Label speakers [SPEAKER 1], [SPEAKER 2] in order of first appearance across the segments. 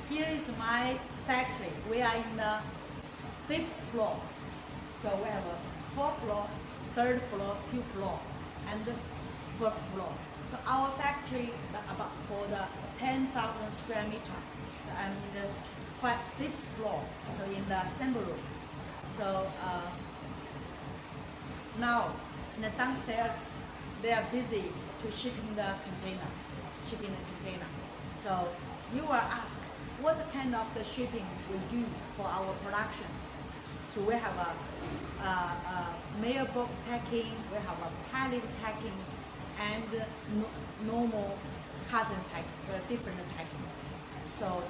[SPEAKER 1] here is my factory. We are in the 5th floor. So we have a 4th floor, 3rd floor, 2nd floor, and the 4th floor. So our factory about for the 10,000 square meter, and the 5th floor, so in the assembly room. So now in the downstairs, they are busy to shipping the container. So you were asked what kind of the shipping we do for our production. So we have a mailbox packing, we have a pallet packing, and normal carton packing, different packing. So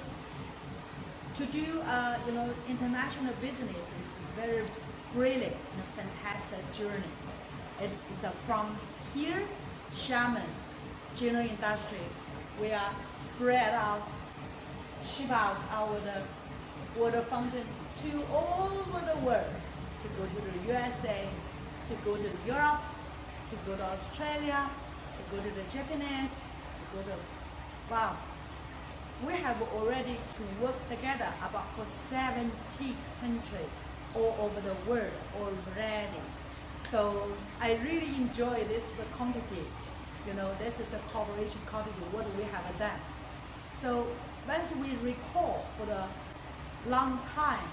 [SPEAKER 1] to do international business is very brilliant and fantastic journey. It is from here, Xiamen Geno Industry. We are spread out, ship out our water fountain to all over the world, to go to the USA, to go to Europe, to go to Australia, to go to the Japanese, to go to, wow. We have already to work together about for 70 countries all over the world already. So I really enjoy this quantity. This is a cooperation quantity, what we have done. So once we recall for the long time,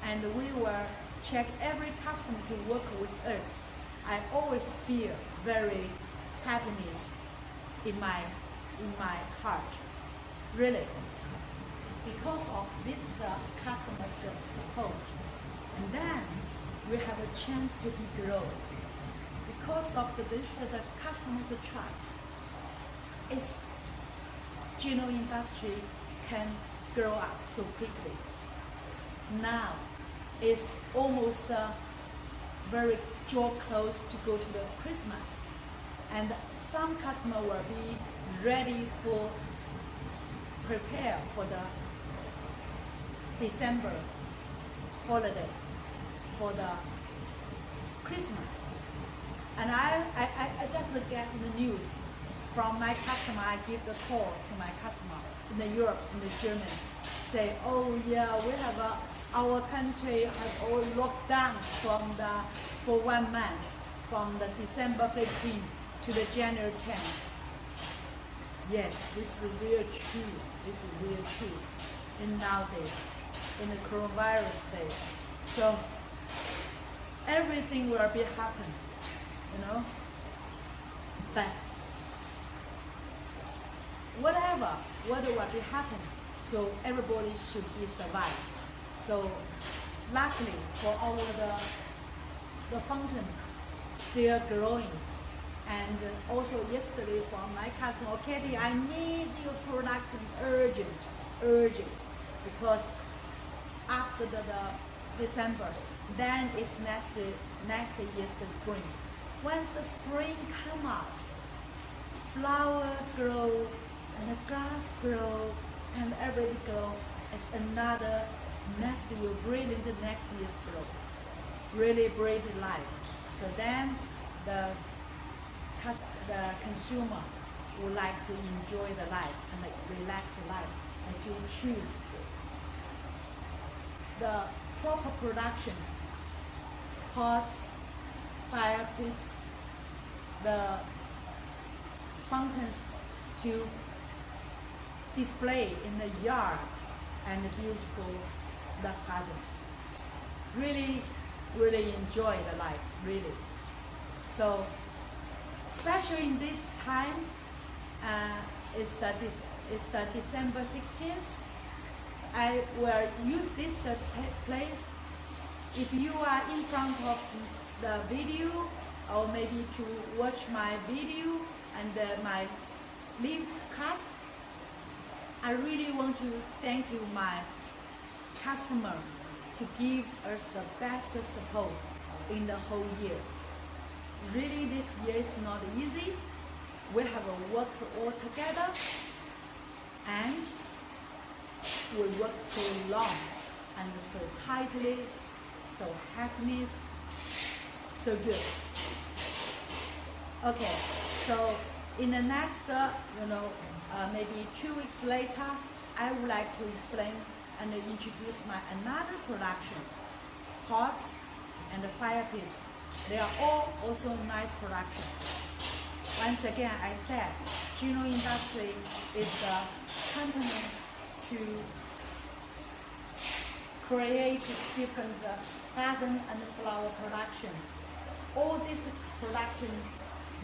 [SPEAKER 1] and we will check every customer to work with us, I always feel very happiness in my heart, really, because of this customer's support. And then we have a chance to be grow. Because of the customer's trust, is Geno Industry can grow up so quickly. Now it's almost very draw close to go to the Christmas, and some customer will be ready for prepare for the December holiday, for the Christmas. And I just get the news from my customer. I give the call to my customer in the Europe, in the Germany, say, oh yeah, we have our country has all locked down for 1 month, from the December 15th to the January 10th. Yes, this is real true. This is real true. In nowadays, in the coronavirus days, so everything will be happen, But whatever what will be happen, so everybody should be survive. So luckily for our the fountain still growing. And also yesterday from my customer, Katie, I need your product urgent, because after the December, then it's next year's the spring. Once the spring come up, flower grow and the grass grow and everything grow. It's another next year, brilliant next year's growth, really brilliant life. So then the consumer would like to enjoy the life and relax the life, and to choose the proper production, pots, fire pits, the fountains to display in the yard and beautiful the garden. Really, really enjoy the life, really. So, especially in this time, it's the December 16th. I will use this place. If you are in front of the video, or maybe to watch my video and my live cast, I really want to thank you, my customer, to give us the best support in the whole year. Really, this year is not easy. We have worked all together, and we work so long and so tightly, so happiness, so good. Okay, so in the next, maybe 2 weeks later, I would like to explain and introduce my another production, pots and fire pits. They are all also nice production. Once again, I said, Geno Industry is a company to create different garden and flower production. All this production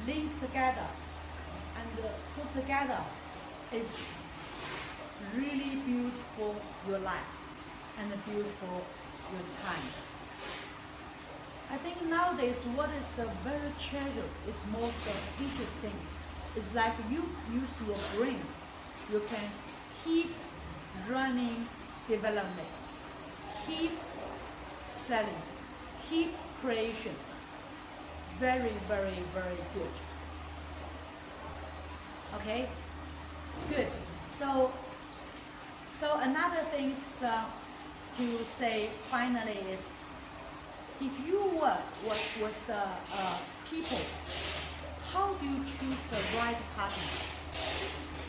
[SPEAKER 1] linked together and put together is really beautiful your life and beautiful your time. I think nowadays what is the very treasure is most interesting. It's like you use your brain. You can keep running development, keep selling, keep creation. Very, very, very good. Okay, good. So another thing to say finally is, if you work with the people, how do you choose the right partner?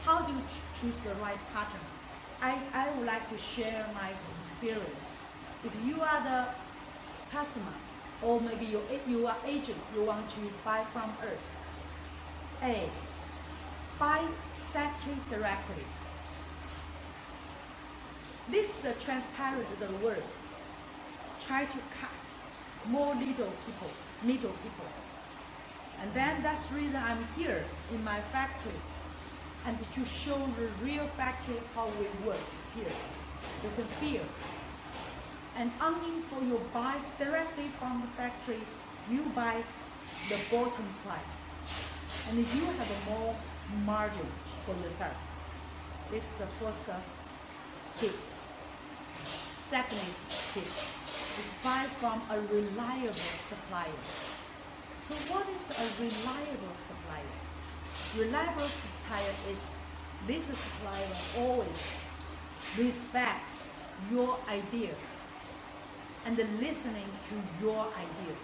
[SPEAKER 1] How do you choose the right partner? I would like to share my experience. If you are the customer, or maybe you are agent, you want to buy from us, A, buy factory directly. This is a transparent word. Try to cut more middle people. And then that's the reason I'm here in my factory, and to show the real factory how we work here. You can feel. And only for you buy directly from the factory, you buy the bottom price. And you have a more margin for yourself. This is the first tips. Second tips is buy from a reliable supplier. So what is a reliable supplier? Reliable supplier is this supplier always respect your idea and listening to your idea.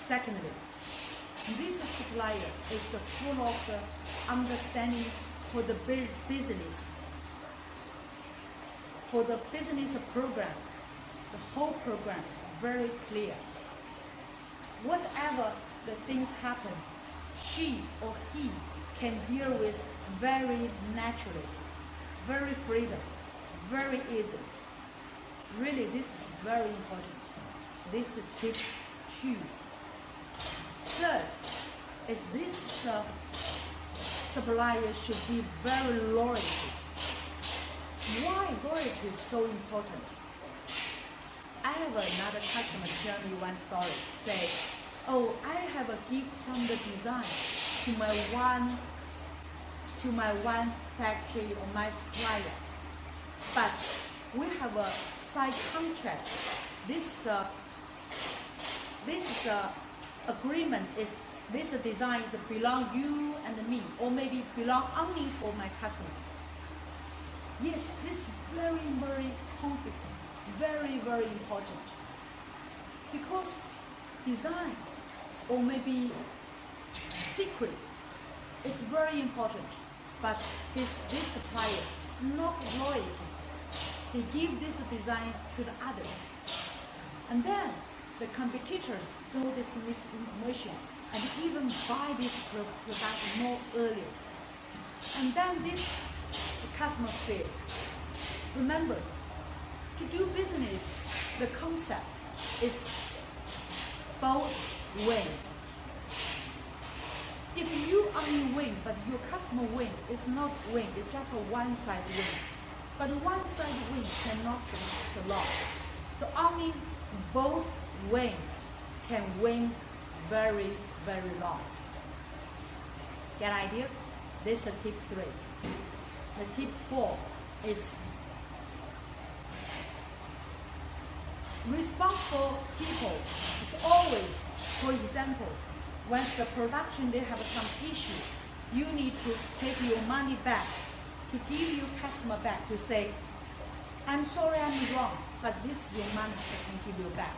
[SPEAKER 1] Secondly, this supplier is full of understanding for the business, for the business program. The whole program is very clear. Whatever the things happen, she or he can deal with very naturally, very freedom, very easy. Really, this is very important. This is tip 2. Third is this supplier should be very loyal. Why loyalty is so important? I have another customer tell me one story. Say, oh, I have give some of the design to my one factory or my supplier, but we have a side contract. This agreement is this design is belong you and me, or maybe belong only for my customer. Yes, this is very, very conflict, very, very important, because design or maybe secret is very important, but this supplier not loyalty. They give this design to the others, and then the competitor know this misinformation and even buy this product more earlier, and then the customer fail. Remember, to do business, the concept is both win. If you only win, but your customer win, it's not win, it's just a one-side win. But one-side win cannot last long. So only both win can win very, very long. Get idea? This is tip 3. The tip 4 is responsible people. It's always, for example, once the production they have some issue, you need to take your money back, to give your customer back, to say, I'm sorry I'm wrong, but this is your money I can give you back.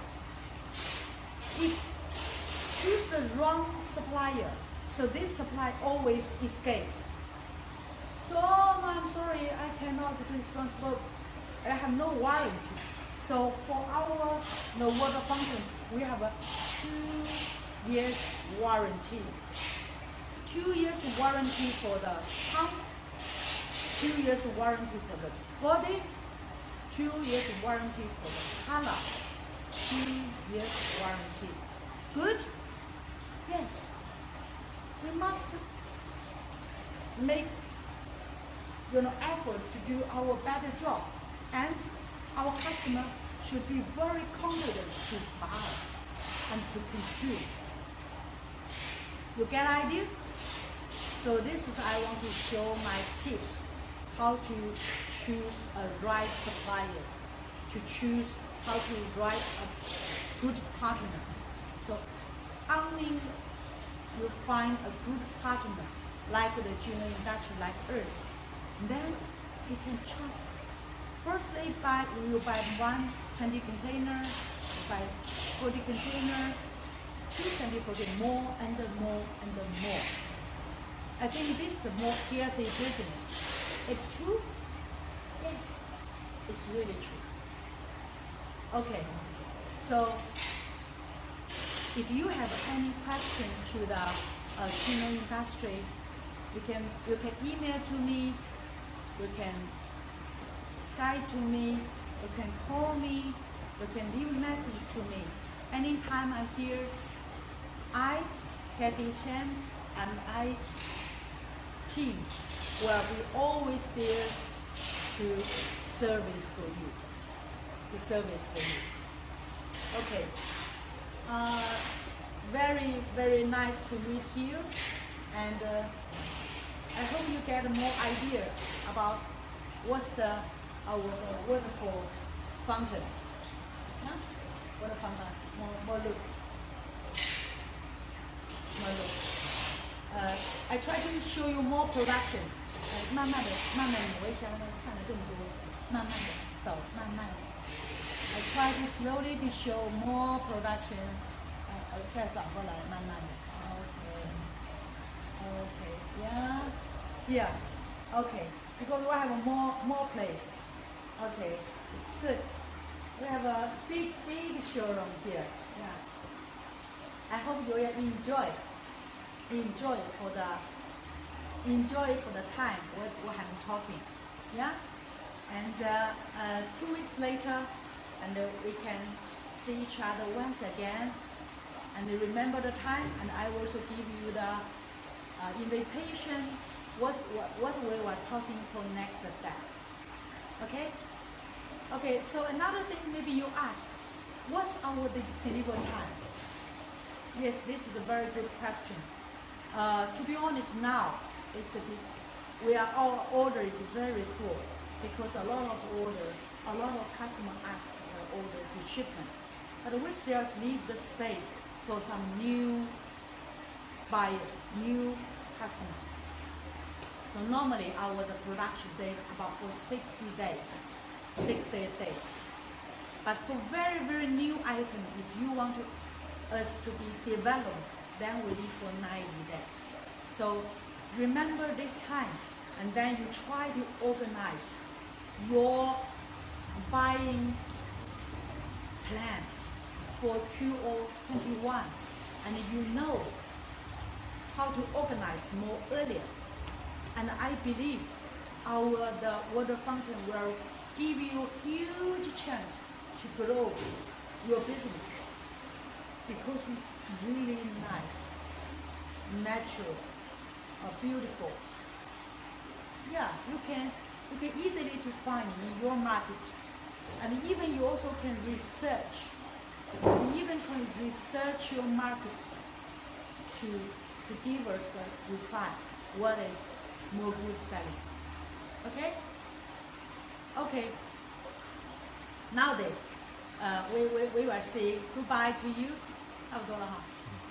[SPEAKER 1] If choose the wrong supplier, so this supplier always escape. So, oh, I'm sorry, I cannot responsible. I have no warranty. So for our water fountain, we have a 2 years warranty. 2 years warranty for the pump, 2 years warranty for the body, 2 years warranty for the color, 2 years warranty. Good? Yes. We must make effort to do our better job, and our customer should be very confident to buy and to consume. You get idea? So this is I want to show my tips how to choose a right supplier, to choose how to write a good partner. So only you find a good partner like the Geno Industry, like us, then you can trust. Firstly, you buy 20 container, you buy 40 container, 220 for more and more and more. I think this is a more healthy business. It's true? Yes, it's really true. Okay, so if you have any question to the Geno Industry, you can email to me, you can Skype to me, you can call me, you can leave a message to me. Anytime I'm here, I, Kathy Chen, and I team will be always there to service for you. Okay. Very, very nice to meet you, and I hope you get more idea about what's our waterfall fountain. Huh? Water fountain. More look. I try to show you more production. 慢慢的，你会想看得更多，慢慢的走，慢慢的。I try to slowly to show more production. 再转过来，慢慢的。Yeah. Okay. Because we have more place. Okay. Good. We have a big showroom here. Yeah. I hope you will enjoy for the time what I'm talking. Yeah. And 2 weeks later, and we can see each other once again. And remember the time, and I will also give you the invitation, what we were talking for next step. Okay? Okay, so another thing maybe you ask, what's our delivery time? Yes, this is a very good question. To be honest now, our order is very full because a lot of customers ask order to shipment. But we still need the space for some new buyer, new customer. So normally the production days about for 60 days. But for very, very new items, if you want us to be developed, then we need for 90 days. So remember this time, and then you try to organize your buying plan for 2021, and you know how to organize more earlier. And I believe the water fountain will give you a huge chance to grow your business because it's really nice, natural, beautiful. Yeah, you can easily to find in your market, and even you also can research. You even can research your market to give us the reply what is more good selling. Okay? Okay. Nowadays, we will say goodbye to you.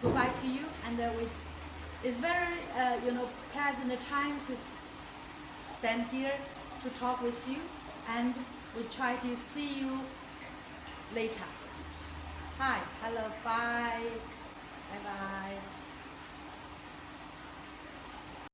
[SPEAKER 1] Goodbye to you, and it's very pleasant time to stand here to talk with you, and we try to see you later. Hi, hello, bye, bye bye.